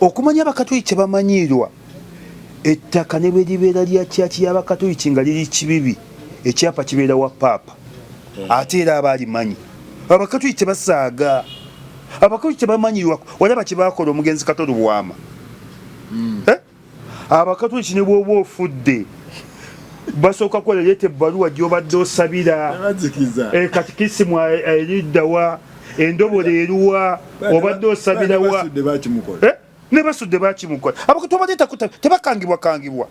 okumanya abakatoliki tebamanyiirwa ettaka ne bwe libeera lya kyaki y'abakatoliki nga liri kibibi ekyapa kibeera wa paapa ate era abaalimanyi abakatoliki tebasaaga abakatoliki tebamanyiirwa walaba kyebakola omugenzi Katolo Bwama abakatoliki ne bwoba ofudde basooka kukola leeta ebbaluwa gy'obadde osabira katikisimu eriddawa endobola eruwa obadde osabirawa ne basudde bakimukola abakatoliki baleeta tebakangibwakangibwa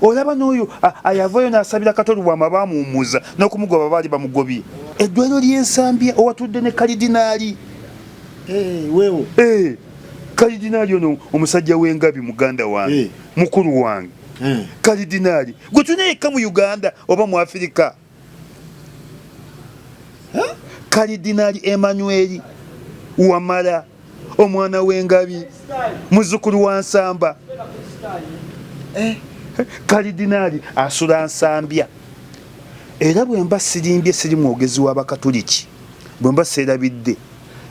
olaba n'oyo ayavayo n'asabira Katolo Bwama bamuwummuza n'okumugoba baali bamugobye eddwaliro ly'Ensambya owatudde ne kalidinaali weewo kalidinaali ono omusajja w'engabi muganda wange mukulu wange kalidinaali gwe tulina yekka mu Uganda oba mu Afirika kalidinaali Emmanuel Wamala omwana w'engabi muzzukulu wa Nsamba kalidinaali asula Nsambya era bwe mba sirimbye siri mwogezi w'abakatoliki bwe mba seerabidde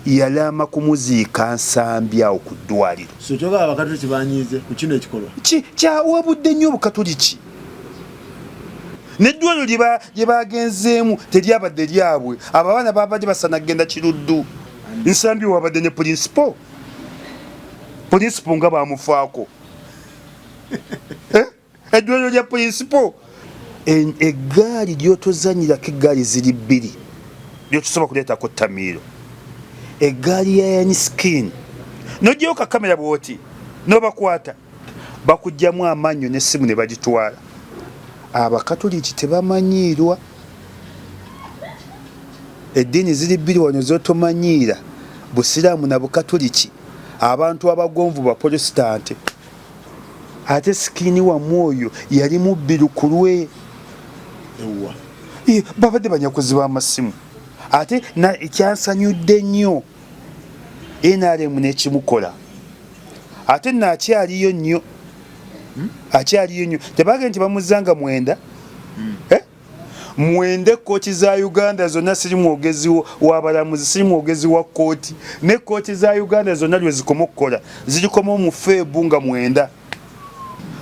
yalama kumuziika Nsambya ku ddwaliro sotoga abakatoliki banyiize ku kino ekikolwa kyawabudde nnyo obukatoliki n'eddwaliro lye bagenzeemu teryabadde lyabwe abo abaana babadde basana kgenda kiruddu Nsambya wabadde ne principal nga bamufaako eddwaliro lya principal eggaali ly'otozanyirako eggaali ziri bbiri lyotusobola kuleetako ttamiiro eggaali ya Yaniskin n'ogyeyo kakamera bw'oti n'obakwata bakugyamu amannyo n'essimu ne bagitwala abakatoliki tebamanyiirwa eddiini ziri bbiri wano z'otomanyiira busiraamu na bukatoliki abantu abagonvu baprotestante ate Sikini wammwe oyo yali mubbiru ku lwe babadde banyakuzi b'amasimu ate ekyansanyudde nnyo NRM n'ekimukola ate akyaliyo nnyo tebagenda nti bamuzanga mwenda ekkooti za Uganda zonna siri mwogezi w'abalamuzi siri mwogezi wa kkooti n'ekkooti za Uganda zonna lwe zikoma okukola zirikoma mu feebu nga mwenda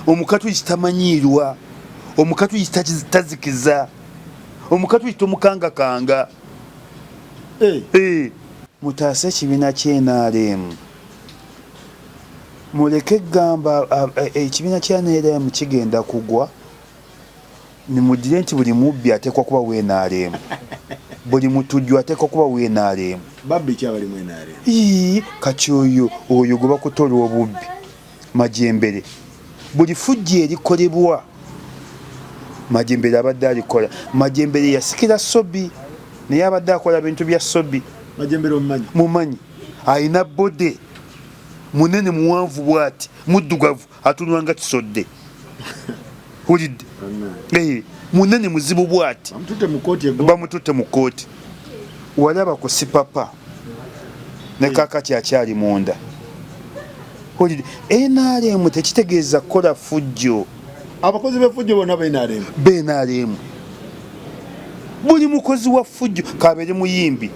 omukatoliki tamanyiirwa omukatoliki tazikiza omukatoliki tomukangakanga mutaase ekibiina ky'NRM muleke gamba ekibiina kya NRM kigenda kugwa nimugire nti buli mubbi ateekwa kuba w'NRM buli mutujju ateekwa kuba w'NRM babbi ki abali mu NRM kati oyo gwe bakutola obubbi Majembere buli fujji erikolebwa Majembere abadde alikola Majembere yasikira Sobi naye abadde akola bintu bya Sobi Majembere mumanyi ayina bode munene muwanvu bwati muddugavu atunula nga kisodde hulidde munene muzibu bwati bamututte mu kkooti walaba ku sipapa ne kaka kyakyali munda hulidde NRM tekitegeeza kukola fujjo abakozi b'effujjo bonna b'NRM buli mukozi wa fujjo kabeere muyimbi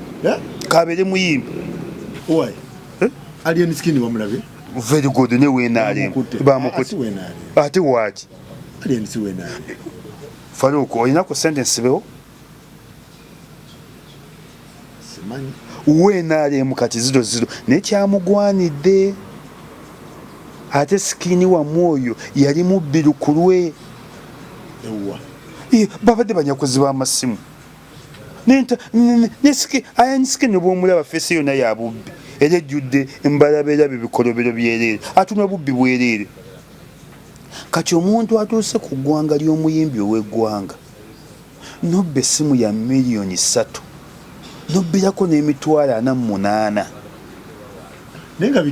Alien Skin wamulabe very good ne w'NRM bamukutte ate waaki Alien si w'NRM Faruku olina ku sentence bewo simanyi w'NRM kati 00 naye kyamugwanidde ate Sikini wammwe oyo yali mubbiru ku lwe babadde banyakuzi b'amasimu Sikini bw'omulaba feesi yonna ya bubbi era ejjudde embalaberabe bikolobero byereere atuna bubbi bwereere kati omuntu atuuse ku ggwanga ly'omuyimbi ow'eggwanga nobba essimu ya miliyoni 3 nobbirako n'emitwalo 48 naye nga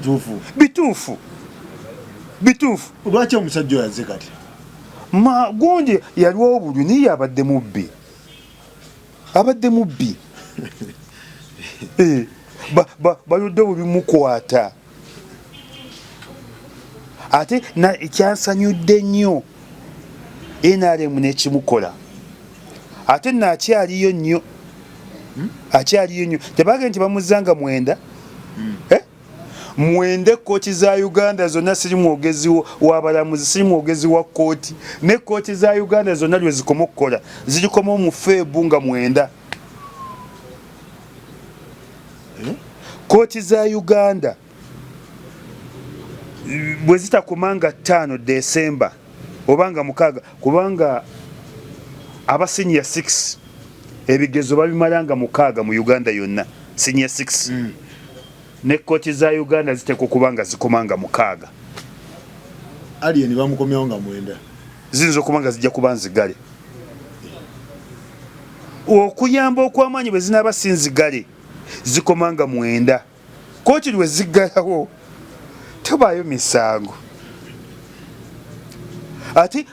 bituufu lwaki omusajja oyo azze kati gundi yaliwo obulyu naye abadde mubbi baludde bubimukwata ate ekyansanyudde nnyo NRM n'ekimukola ate akyaliyo nnyo tebagenda nti bamuzanga mwenda mwende kooti za Uganda zonna siri mwogezi w'abalamuzi siri mwogezi wa kooti ne kooti za Uganda zonna lwe zikoma okukola zirikoma mu Febu nga mwenda. Kooti za Uganda bwe zitakumanga 5 December obanga 6 kubanga aba senior 6 ebigezo babimalanga 6 mu Uganda yonna senior 6 ne kooti za Uganda ziteko kubanga zikomanga 6 alien bamukomyawo nga 9 zinzo kubanga zijja kubanzigale okuyamba okwamaanyi bwe zinaba sinzigale zikomanga 9 kooti lwe ziggalawo tobaayo misango ati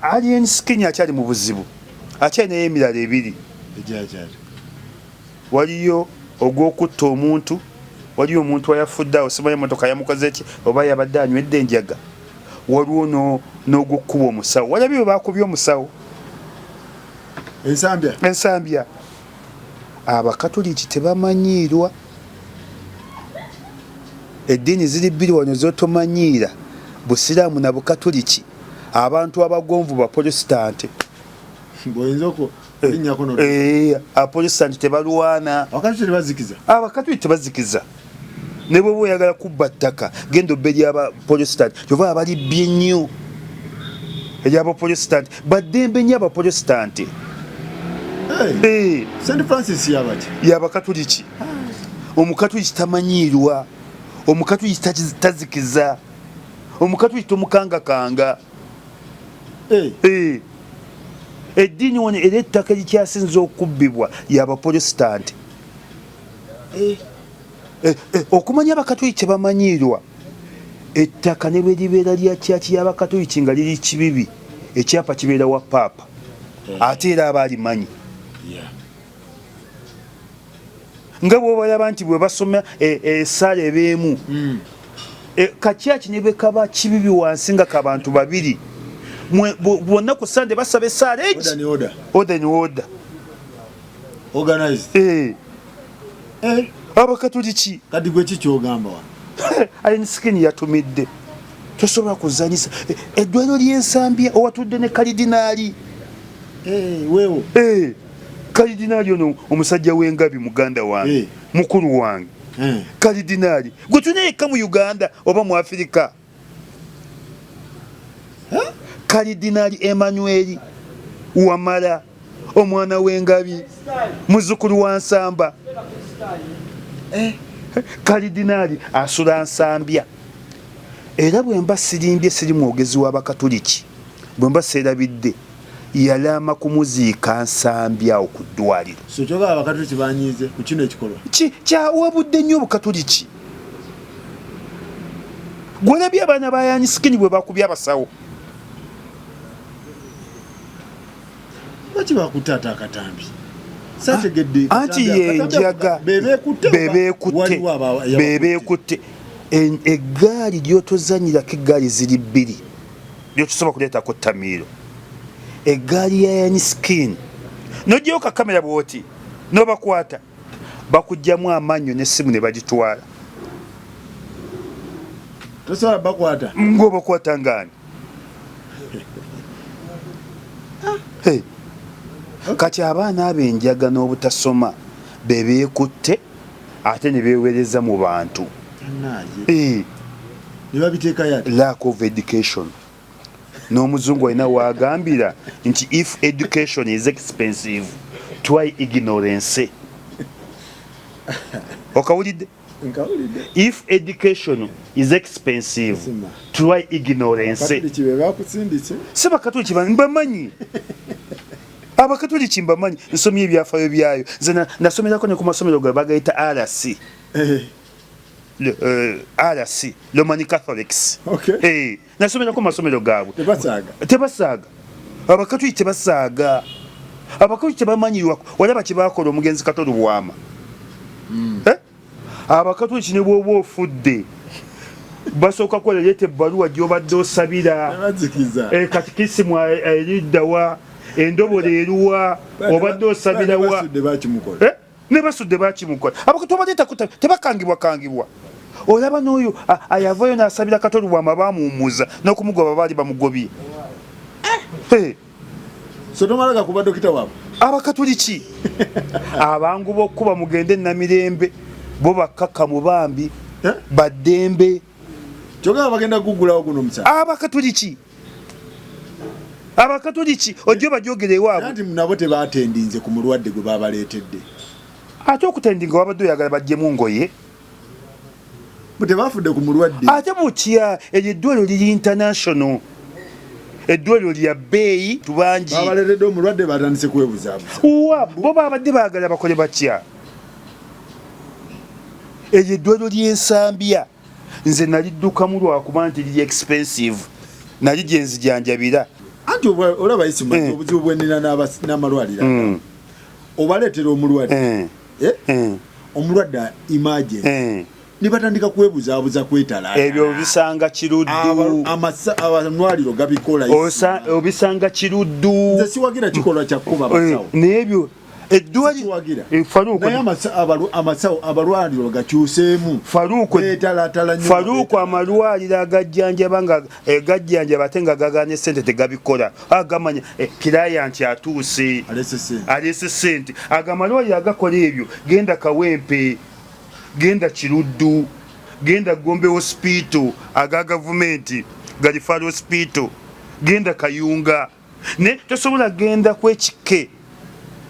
alien skin akyali mu buzibu akyali naye emirala ebiri waliyo ogw'okutta omuntu waliyo omuntu ayafudde awo simanyi emotoka yamukoze eki oba yabadde anywedde enjaga waliwo n'ogw'okkuba omusawo walabye bwe bakubye omusawo ensambya abakatoliki tebamanyiirwa eddiini ziri bbiri wano zotomanyiira busiraamu na bukatoliki abantu abagonvu baprotestante abaprotestante tebalwana abakatoliki tebazikiza ne bwe oyagala kubba ttaka genda obbe ly'abaprotestante kyova abalibbye nnyo ery'abaprotestante baddembe nnyo abaprotestante St. Francis y'abakatoliki omukatoliki tamanyiirwa omukatoliki tazikiza omukatoliki tomukangakanga eddiini wano era ettaka likyasinza okubbibwa y'abaprotestante okumanya abakatoliki kyebamanyiirwa ettaka ne bwe libeera lya kyaki y'abakatoliki nga liri kibibi ekyapa kibeera wa paapa ate era aba alimanyi nga bw'obalaba nti bwe basoma essaala ebeemu kakyaki ne bwe kaba kibibi wansi nga kabantu babiri bonna ku Sande basaba essaala eki order and order abakatoliki kati gwe kikyogamba alina sikini yatumidde tosobola kuzanyisa eddwaliro ly'ensambya owatudde ne kalidinaali weewo kalidinaali ono omusajja w'engabi muganda wange mukulu wange kalidinaali gwe tulina yekka mu Uganda oba mu Afirika kalidinaali Emmanuel Wamala omwana w'engabi muzzukulu wa Nsamba kalidinaali asula Nsambya era bwe mba sirimbye siri mwogezi w'abakatoliki bwe mba seerabidde yalama kumuziika Nsambya ku ddwaliro so kyoga abakatoliki banyiize ku kino ekikolwa kyawabudde nnyo obukatoliki gwolabye abaana ba Yani Skin bwe bakubye abasawo lwaki bakutaata akatambi anti yenjaga bebeekutte eggaali lyotozanyirako eggaali ziri bbiri lyotusobola kuleetako ttamiiro eggaali ya Yani Skin nojjayo kakamera bwoti nobakwata bakugjamu amannyo n'essimu ne bagitwala tosobola bakwata ng'obakwata ngaani kati abaana ab'enjaga n'obutasoma bebeekutte ate ne beewereza mu bantu lack of education n'omuzungu alina waagambira nti if education is expensive try ignorance okawulidde if education is expensive try ignorance si bakatoliki mbamanyi abakatoliki mbamanyi nsomye ebyafaayo byayo nze nasomerako ne ku masomero ge bagayita RC RC Roman Catholics nasomera ku masomero gaabwe tebasaaga abakatoliki tebasaaga abakatoliki tebamanyirwa walaba kye bakola omugenzi Katolu Bwama abakatoliki ne bwoba ofudde basooka kukola leeta ebbaluwa gy'obadde osabira katikisimu eriddawa endobola eruwa obadde osabirawa ne basudde bakimukola abakatu abaleeta tebakangibwa olaba n'oyo ayavayo n'asabira Katoli bwama bamuwumuza n'okumugoba baali bamugobye so tomalaga kuba dokita waabwe abakatoliki abangu b'okkuba mugende Namirembe bo bakkakkamu bambi baddembe kyogera bagenda kugulawo guno omusa abakatoliki ojjo bajogere ewaabwe nti nabo tebatendinze ku mulwadde gwe babaleetedde ate okutendinga wabadde oyagala bajjemu ngoye tebafudde ku mulwadde ate mutya eryo eddwaliro liri international eddwaliro lya bbeeyi tubangi babaleetedde omulwadde batandise kwebuzaabuza bo babadde baagala bakole batya eryo eddwaliro ly'ensambya nze naliddukamu lwakuba nti liri expensive nali gye nzijanjabira anti olaba isimanyi obuzibu bwenina n'amalwaliro obaleetera omulwadde omulwadde emergency nibatandika kwebuzaabuza kwetala ebyo bisanga kiruddu amalwaliro gabikola obisanga kiruddu nze siwagira kikolwa kyakuba abasawo n'ebyo abalwaliro gakyuseemu Faruku amalwaliro agajjanjaba nga gajjanjaba ate nga gaganye sente tegabikola agamanya kilayanti atuuse alese sente agamalwaliro agakola ebyo genda Kawempe genda Kiruddu genda Gombe hospital aga gavumenti Galifalo hospital genda Kayunga ne tosobola genda kwekike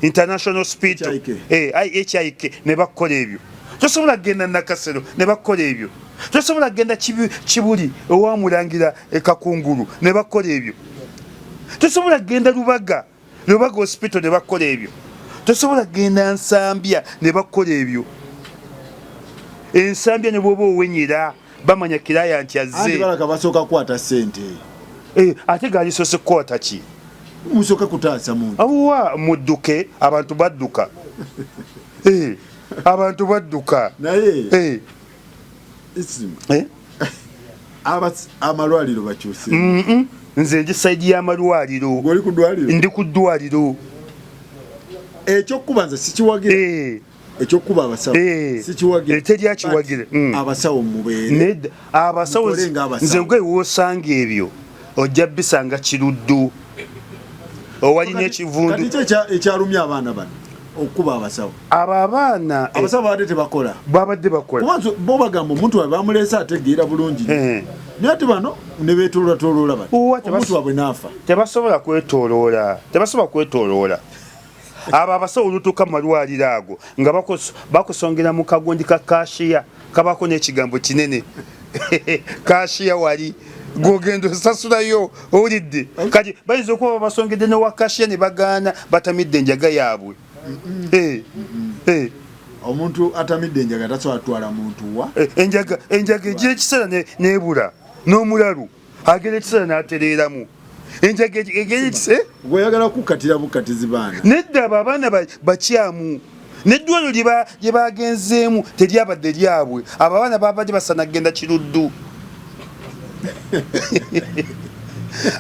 International Hospital IHIK ne bakola ebyo tosobola genda Nakasero ne bakola ebyo tosobola genda Kibuli owamulangira Kakungulu ne bakola ebyo tosobola genda Lubaga hospital ne bakola ebyo tosobola genda Nsambya ne bakola ebyo ensambya ne bwoba owenyera bamanya kiraya nti azze balaka basooka kwata sente ate gali sose kwata ki musooka kutaasa muntu abuwa mudduke abantu badduka abantu badduka naye isimu amalwaliro bakyuse nze ndi saidi y'amalwaliro ngoli ku ddwaliro ndi ku ddwaliro ekyokubanza sikiwagira ekyokuba abasawo sikiwagira teryakiwagira abasawo mubeere abasawo nze ngwe wosanga ebyo ojja bisanga Kiruddu owali n'ekivundu kati ekyalumya abaana bano okuba abasawo abaana abasawo babadde bakola kuba bo bagamba omuntu waabwe bamuleese ategeera bulungi naye ate bano ne beetooloola bano omuntu waabwe n'afa tebasobola kwetooloola abo abasawo olutuuka mu malwaliro ago nga bakusongera mu kagundi ka kashiya kabako n'ekigambo kinene kashiya wali gogenda osasulayo owulidde kati bayinza okuba babasongedde newa kashiya ne bagaana batamidde enjaga yaabwe omuntu atamidde enjaga tasobola twala muntu wa enjaga egira ekiseera nebula n'omulalu agera ekiseera n'atereeramu enjaga gweyagala kukatira bukatizi baana nedda abo abaana bakyamu n'eddwaliro lye bagenzeemu teryabadde lyabwe abo abaana babadde basana kgenda Kiruddu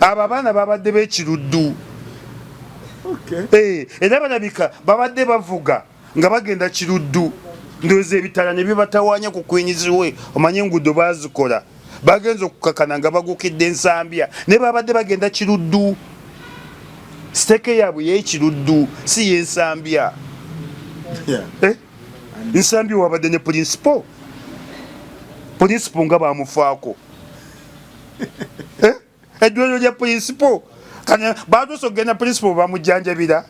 abo abaana babadde b'Ekiruddu era balabika babadde bavuga nga bagenda Kiruddu ndowooza ebitala ne bibatawanya ku kwenyizibwe omanye enguudo baazikola bagenza okukakana nga bagukidde Nsambya ne babadde bagenda Kiruddu siteeke yaabwe y'Ekiruddu si y'Ensambya Nsambya wabadde ne principal nga bamufaako eddwaliro lya principal kana baatuusa okugenda principal bamujjanjabira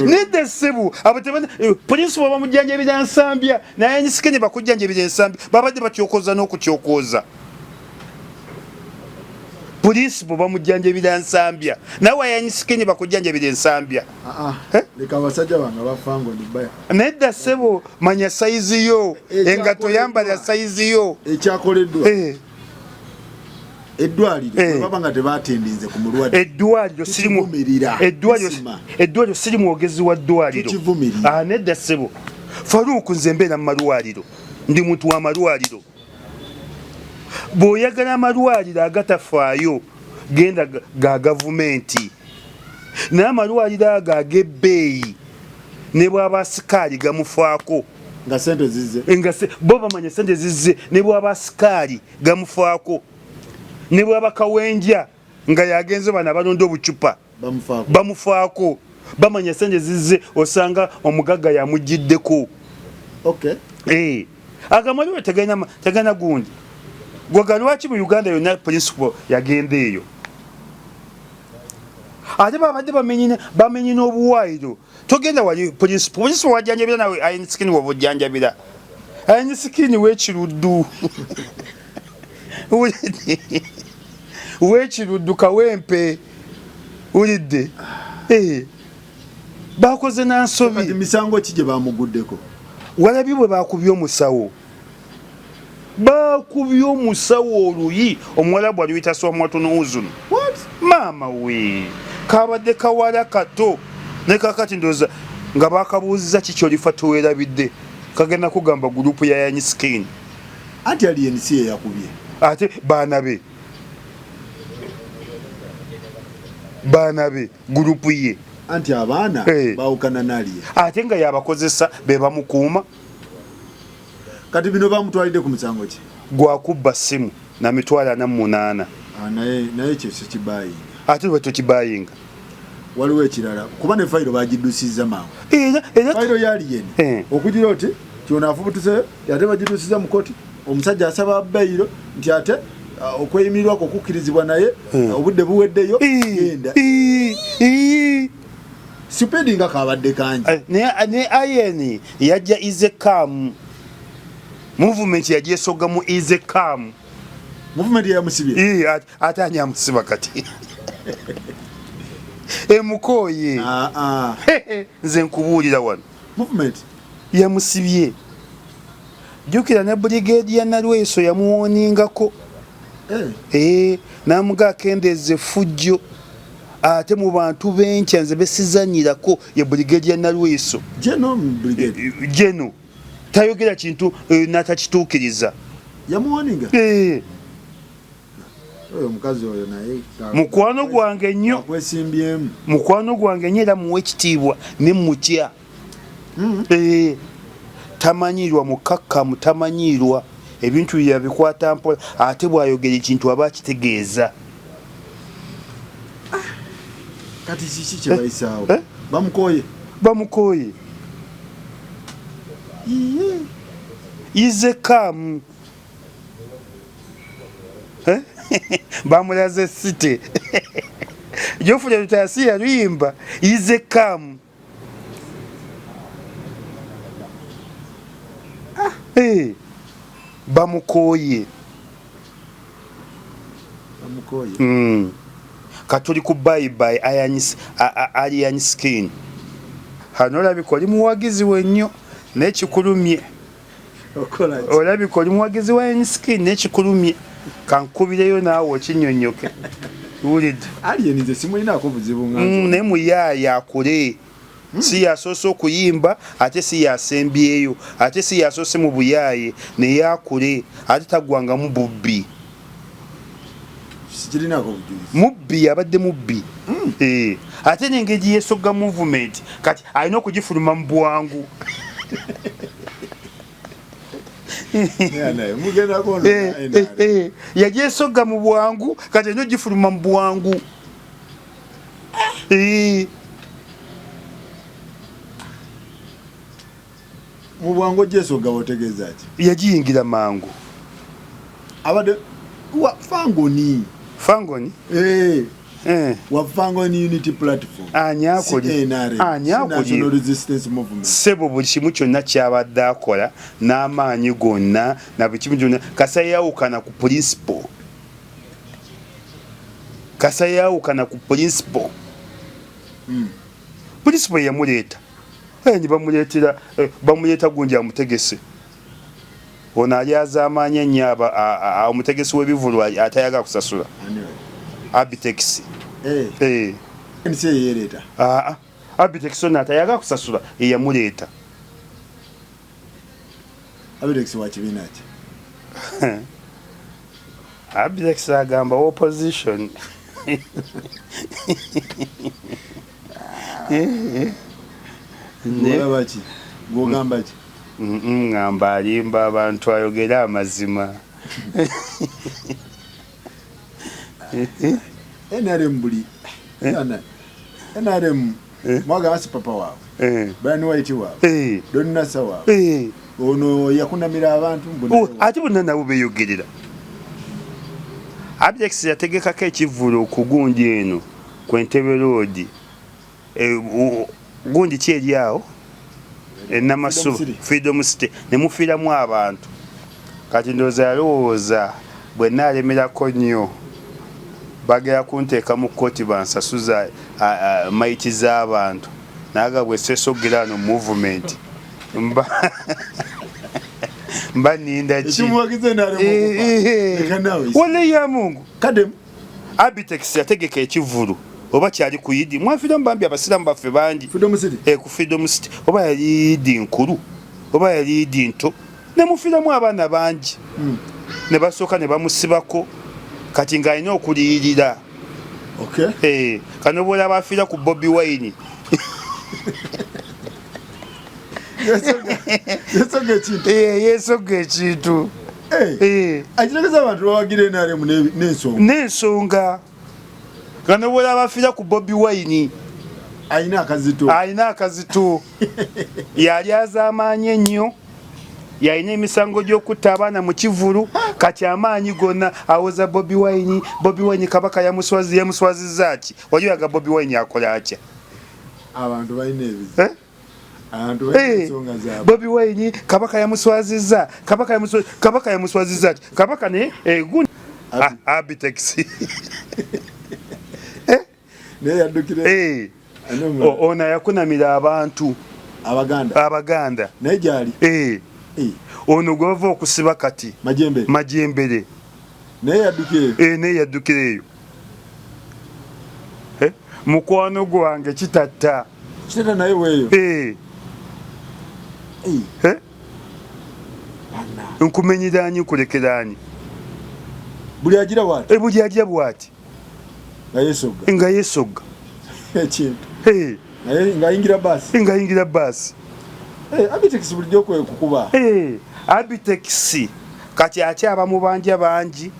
nedda ssebo abo principal bamujjanjabira Nsambya naye nyisikene bakujjanjabira Ensambya babadde batyokoza n'okutyokooza principal bamujjanjabira Nsambya nawe wayanyisikenye bakujjanjabira Ensambya leka abasajja bange bafango ndibaya nedda ssebo manya saizi yo engato yambala saizi yo ekyakoleddwa eddwaliro baba nga tebatendinze ku mulwadde eddwaliro siri mwogezi wa ddwaliro nedda ssebo Faruku nze mbeera mu malwaliro ndi muntu wa malwaliro bw'oyagala amalwaliro agatafaayo genda ga gavumenti n'amalwaliro ago ag'ebbeeyi ne bw'aba sikaali gamufaako nga sente zizze bo bamanya sente zizze ne bw'aba sikaali gamufaako ne bw'aba kawenja nga yagenze bana balonda obucupa bamufaako bamanya sente zizze osanga omugagga yamugiddeko agamaliwo tegana gundi gwaga lwaki mu Uganda yonna principal yagenda eyo ate babadde bamenyi n'obuwaayiro togenda wali principal wajjanjabira nawe ayini sikini waba ojjanjabira ayini sikini w'ekiruddu w'ekiruddu kawempe ulidde bakoze nansobi misango ki gye bamuguddeko walabye bwe bakubye omusawo oluyi omuwala bwali uyita somwatunuuzunu maama we kabadde kawala kato ne kakati ndoza nga bakabuuziza kiki olifa tuwerabidde kagenda kugamba gurupu ya Yanyiskini anti aliyensi ye yakubye ate baana be gurupu ye anti abaana bawukana naliye ate nga yabakozesa be bamukuuma kati bino bamutwalidde ku musango ki gwakubba ssimu na mitwalo 48 naye kyose kibayinga ate lwe tukibayinga waliwo ekirala kuba ne fayiro bagiddusiza mangu fayiro yaliyeni okugira oti kyonafubutuse ate bagiddusiza mu koti omusajja asaba beyiro nti ate okweyimirirwako okukkirizibwa naye obudde buweddeyo genda sipedi nga kabadde kanji ne ayeni yajja izekamu movement yajesoga mu izekamu movement yamusibye ate ani amusiba kati emukoye nze nkubuulira wano movement yamusibye jukira ne brigadier Nalweso yamuwoningako namuga akendeze fujjo ate mu bantu benkya nze besizanyirako ye brigadier Nalweso jeno tayogera kintu natakituukiriza yamuwoninga omukazi oyo naye mukwano gwange nnyo akwesimbyemu mukwano gwange nnyo era muwe ekitiibwa ne mutya tamanyirwa mukakkamu tamanyirwa ebintu byabikwata mpola ate bwayogera ekintu aba akitegeeza kati kiki kyebayisaawo bamukoye izekamu bamulaze site jofule lutasi yaluyimba izekamu bamukoye katuli ku bye ali Yanyiskini hano olabika oli muwagizi we nnyo n'ekikulumye olabika oli muwagizi wa Yanyiskini n'ekikulumye kankubireyo naawe okinyonyoke wulidde aliyenize simulinaako buzibu ne muyaaya akule si yasoose okuyimba ate si yasembyeyo ate si yasoose mu buyaaye naye akule ate tagwangamu bubbi mubbi abadde mubbi ate n'engeri yesoga movement kati alina okugifuluma mu bwangu yajesoga mu bwangu kati alina ogifuluma mu bwangu mu bwangu jesoga otegeeza ki yagiyingira mangu abadde wa fangoni wa Fangoni Unity Platform National Resistance Movement sebo buli kimu kyonna kyabadde akola n'amaanyi gonna na buli kimu kyonna kasa yawukana ku principle principle yamuleeta bamuleeta gundi amutegese ono ali azaamaanyi ennyo omutegesi w'ebivulu atayaga kusasula Abitex Abitex ono atayaga kusasula eyamuleeta Abitex wa kibiina ki Abitex agamba opposition ngolaba ki ngogamba ki ngamba alimba abantu ayogera amazima NRM buli NRM mwaga asi papa wawe Brian White wawe Donna Sawa ono yakunamira abantu ati bonna nabo beyogerera Abjex yategekako ekivulo okugundi eno kwentebe road gundi kyeri awo enamasuba Freedom City nemufiiramu abantu kati ndoza yalowooza bwe naalemerako nnyo bagera kunteeka mu kkooti bansasuza maiti z'abantu naga bwe sesogera no movement mba ninda ki wale ya Mungu kadem Abitex yategeka ekivulu oba kyali kuyidi mwafira mbambi abasiramu baffe bangi ku Freedom City oba yali yidi nkulu oba yali yidi nto ne mufiramu abaana bangi ne basooka ne bamusibako kati ng'alina okuliyirira kano bwolaba afiira ku Bobi Wine yesoga ekintu akiregeza abantu bawagire NRM n'ensonga kano bwolaba afiira ku Bobi Wine alina akazito yali azaamaanyi ennyo yalina emisango gy'okutta abaana mu kivulu kati amaanyi gonna awoza Bobi Wine kabaka yamuswazizza ki wali oyaga Bobi Wine akola atya abantu balina ebizi Bobi Wine kabaka yamuswazizza kabaka yamuswazizza ki kabaka ne gundi Abitex ne yaddukire ona yakunamira abantu abaganda naye gyali ono gwava okusiba kati majembere naye yaddukireeyo mukwano gwange kitatta naye weeyo nkumenyeranyi nkulekeranyi buli agira bwati nga yesoga ekintu ngayingira baasi Abitex bulijjo kwekukuba Abitex kati akyaba mu banja bangi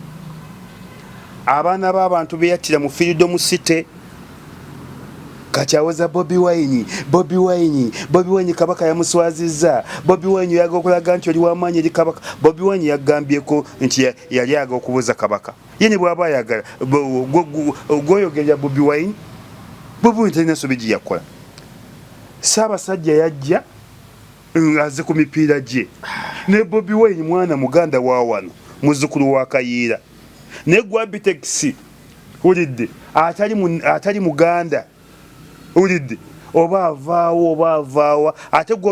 abaana b'abantu beyattira mu Freedom City kati awoza Bobi Wine kabaka yamuswazizza Bobi Wine yaga okulaga nti oli w'amaanyi eri kabaka Bobi Wine yagambyeko nti yali yaga okubuuza kabaka ye ne bw'aba ayagala gwoyogerera Bobi Wine talina nsobi gye yakola Ssaabasajja yajja aze ku mipiira gye ne Bobi Wine mwana muganda wa wano muzzukulu wa Kayiira ne gwa Abitex ulidde atali muganda ulidde oba avaawo ate